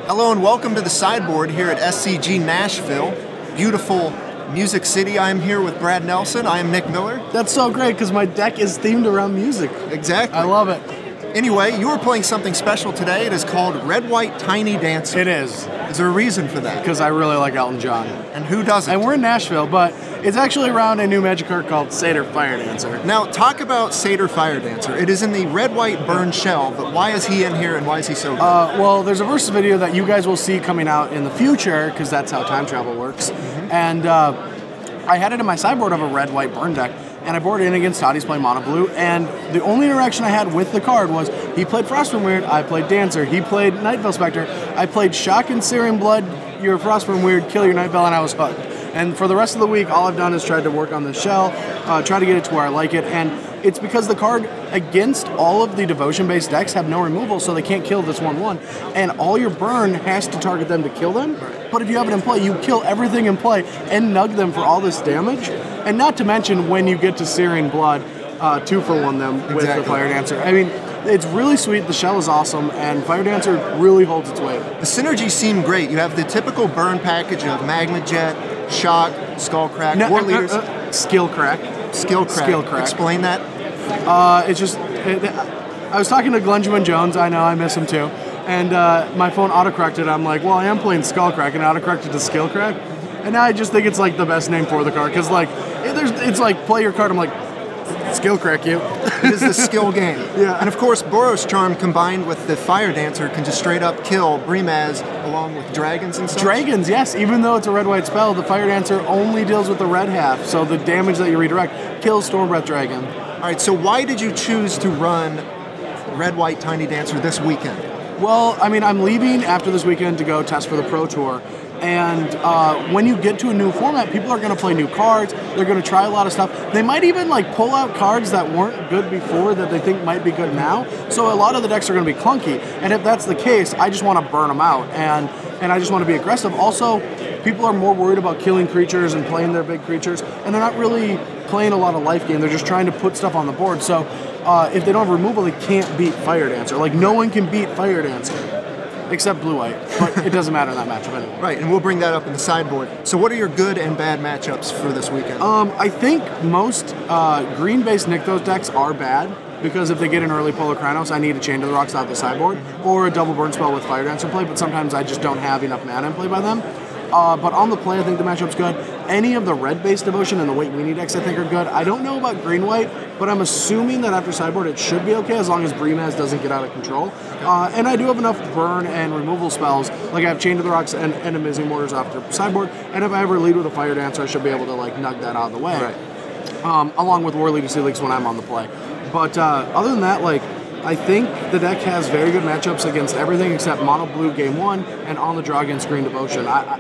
Hello and welcome to the sideboard here at SCG Nashville. Beautiful Music City. I am here with Brad Nelson. I am Nick Miller. That's so great because my deck is themed around music. Exactly. I love it. Anyway, you are playing something special today. It is called Red, White, Tiny Dancer. It is. Is there a reason for that? Because I really like Elton John. And who doesn't? And we're in Nashville, but it's actually around a new Magic card called Satyr Fire Dancer. Now, talk about Satyr Fire Dancer. It is in the red, white, burn shell, but why is he in here and why is he so good? Well, there's a versus video that you guys will see coming out in the future, because that's how time travel works. And I had it in my sideboard of a red, white, burn deck, and I boarded in against Todd. He's playing mono blue, and the only interaction I had with the card was he played Frostburn Weird, I played Dancer. He played Nightveil Spectre, I played Shock and Searing Blood, your Frostburn Weird, kill your Nightveil, and I was hooked. And for the rest of the week, all I've done is tried to work on the shell, try to get it to where I like it, and it's because the card against all of the devotion-based decks have no removal, so they can't kill this 1/1, and all your burn has to target them to kill them. But if you have it in play, you kill everything in play and nug them for all this damage. And not to mention when you get to Searing Blood, 2-for-1 them with the Fire Dancer. I mean, it's really sweet, the shell is awesome, and Fire Dancer really holds its weight. The synergies seem great. You have the typical burn package of Magma Jet, Shock, Skull Crack, War Leaders. Skill Crack. Skill Crack. Skill Crack. Explain that. It's just, I was talking to Glenjamin Jones, I know, I miss him too, and my phone autocorrected. I'm like, well, I am playing Skull Crack, and autocorrected to Skill Crack, and now I just think it's like the best name for the card, because like, it's like, play your card, I'm like, Skill Crack you. It is the skill game. Yeah. And of course, Boros Charm combined with the Fire Dancer can just straight up kill Brimaz along with dragons and stuff. Dragons, yes. Even though it's a red-white spell, the Fire Dancer only deals with the red half, so the damage that you redirect kills Stormbreath Dragon. All right, so why did you choose to run Red, White, Tiny Dancer this weekend? Well, I mean, I'm leaving after this weekend to go test for the Pro Tour. And when you get to a new format, people are going to play new cards. They're going to try a lot of stuff. They might even like pull out cards that weren't good before that they think might be good now. So a lot of the decks are going to be clunky. And if that's the case, I just want to burn them out. And I just want to be aggressive. Also, people are more worried about killing creatures and playing their big creatures. And they're not really playing a lot of life game. They're just trying to put stuff on the board. So if they don't have removal, they can't beat Fire Dancer. Like, no one can beat Fire Dancer. Except blue-white, but it doesn't matter in that matchup anyway. Right, and we'll bring that up in the sideboard. So what are your good and bad matchups for this weekend? I think most green-based Nykthos decks are bad, because if they get an early Polar Krynos, I need a Chain to the Rocks out of the sideboard, or a double burn spell with Fire Dancer play, but sometimes I just don't have enough mana in play by them. But on the play, I think the matchup's good. Any of the red-based devotion and the Wait Weenie decks I think are good. I don't know about green-white, but I'm assuming that after sideboard it should be okay as long as Brimaz doesn't get out of control. And I do have enough burn and removal spells. Like I have Chain to the Rocks and Amazing Mortars after sideboard, and if I ever lead with a Fire Dancer, I should be able to like nug that out of the way. Right. Along with War Leading Sea Leaks when I'm on the play. But other than that, like, I think the deck has very good matchups against everything except mono blue game 1 and on the draw against green devotion. I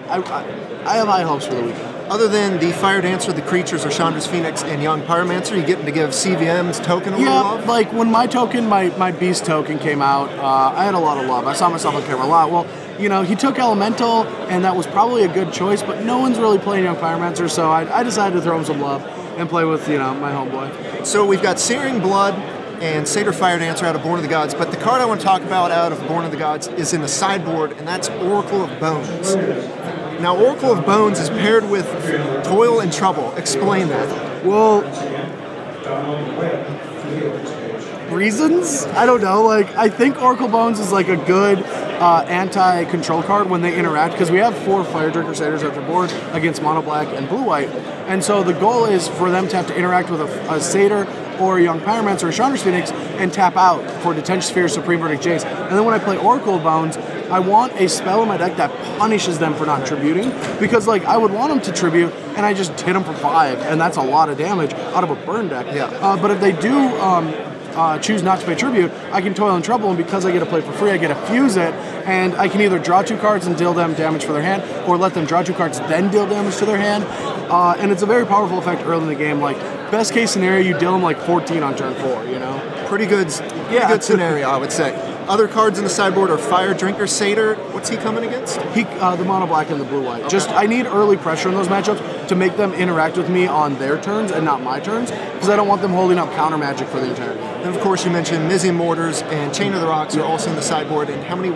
have high hopes for the weekend. Other than the Fire Dancer, the creatures, or Chandra's Phoenix and Young Pyromancer, you getting to give CVM's token a little love? Yeah, like when my token, my Beast token came out, I had a lot of love. I saw myself on camera a lot. Well, you know, he took Elemental, and that was probably a good choice, but no one's really playing Young Pyromancer, so I decided to throw him some love and play with, you know, my homeboy. So we've got Searing Blood and Satyr Fire Dancer out of Born of the Gods, but the card I want to talk about out of Born of the Gods is in the sideboard, and that's Oracle of Bones. Now, Oracle of Bones is paired with Toil and Trouble. Explain that. Well, reasons? I don't know. Like, I think Oracle Bones is like a good anti-control card when they interact, because we have 4 Fire Drinker Satyrs at the board against mono black and blue white, and so the goal is for them to have to interact with a Satyr or a Young Pyromancer or Chandra's Phoenix and tap out for Detention Sphere, Supreme Verdict Jace. And then when I play Oracle of Bones, I want a spell in my deck that punishes them for not tributing, because like I would want them to tribute and I just hit them for 5, and that's a lot of damage out of a burn deck. Yeah. But if they do choose not to pay tribute, I can Toil and Trouble, and because I get to play for free, I get to fuse it, and I can either draw 2 cards and deal them damage for their hand, or let them draw 2 cards then deal damage to their hand. And it's a very powerful effect early in the game. Like, best case scenario, you deal them like 14 on turn 4, you know? Pretty good scenario, I would say. Other cards in the sideboard are Fire Drinker Satyr. What's he coming against? The mono black and the blue white. Okay. Just, I need early pressure in those matchups to make them interact with me on their turns and not my turns, because I don't want them holding up counter magic for the entire game. And of course, you mentioned Amazing Mortars and Chain of the Rocks are also in the sideboard. And how many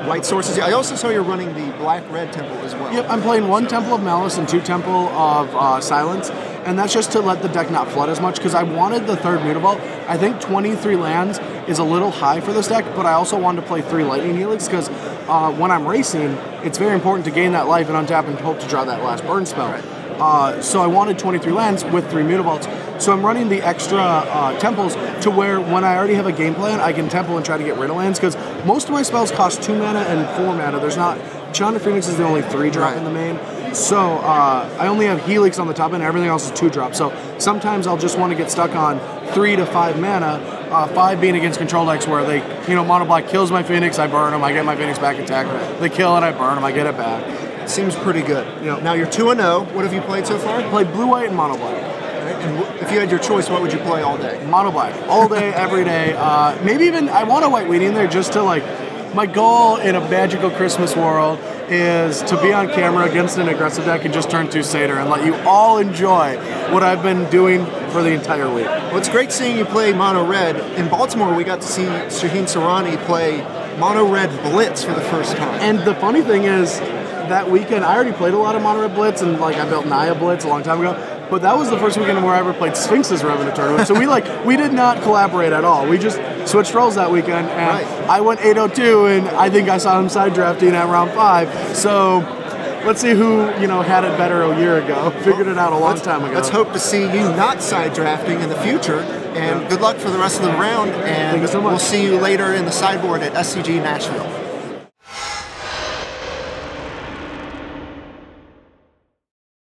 White sources. I also saw you're running the black-red temple as well. Yep, I'm playing 1 Temple of Malice and 2 Temple of Silence, and that's just to let the deck not flood as much, because I wanted the 3rd Mutavault. I think 23 lands is a little high for this deck, but I also wanted to play 3 Lightning Helix, because when I'm racing, it's very important to gain that life and untap and hope to draw that last burn spell. Right. So I wanted 23 lands with 3 Mutavaults. So I'm running the extra temples to where when I already have a game plan, I can temple and try to get rid of lands, because most of my spells cost 2 mana and 4 mana. There's not... Chandra Phoenix is the only 3 drop in the main. So I only have Helix on the top end, and everything else is 2 drop. So sometimes I'll just want to get stuck on 3 to 5 mana, 5 being against control decks where they, mono black kills my Phoenix, I burn them, I get my Phoenix back attack. They kill it, I burn them, I get it back. Seems pretty good. Now you're 2-0. What have you played so far? I played blue, white, and mono black. And if you had your choice, what would you play all day? Mono black, all day, every day. Maybe even I want a white weenie in there just to my goal in a magical Christmas world is to be on camera against an aggressive deck and just turn 2 Satyr and let you all enjoy what I've been doing for the entire week. Well, it's great seeing you play mono red. In Baltimore, we got to see Shaheen Sarani play mono red Blitz for the first time. And the funny thing is, that weekend, I already played a lot of mono red Blitz, and I built Naya Blitz a long time ago. But that was the first weekend where I ever played Sphinx's Rev in a tournament. So we did not collaborate at all. We just switched roles that weekend, and I went 8-0-2, and I think I saw him side drafting at round 5. So let's see who had it better a year ago. Figured it out a long time ago. Let's hope to see you not side drafting in the future. And good luck for the rest of the round. And thank you so much. We'll see you later in the sideboard at SCG Nashville.